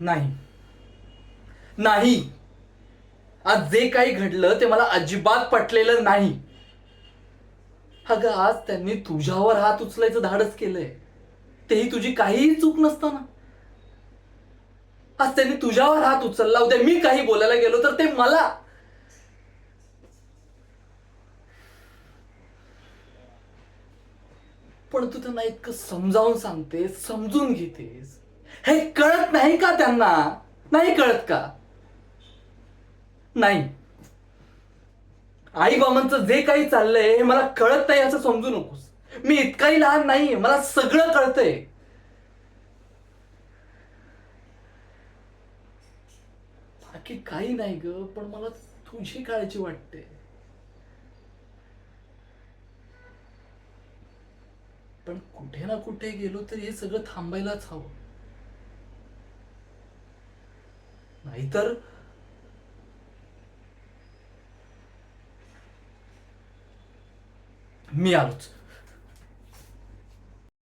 नाही, नाही. आज जे काही घडलं ते मला अजिबात पटलेलं नाही. अगं, आज त्यांनी तुझ्यावर हात उचलायचं धाडस केलंय, तेही तुझी काहीही चूक नसताना. आज त्यांनी तुझ्यावर हात उचलला, उद्या मी काही बोलायला गेलो तर ते मला. पण तू त्यांना इतकं समजावून सांगतेस, समजून घेतेस, हे कळत नाही का त्यांना? नाही कळत का? नाही. आई बाबांचं जे काही चाललंय हे मला कळत नाही असं समजू नकोस. मी इतकाही लहान नाहीये, मला सगळं कळतंय. बाकी काही नाही ग, पण मला तुझी काळजी वाटते. पण कुठे ना कुठे गेलो तर हे सगळं थांबायलाच हवं. नाहीतर मी आलोच.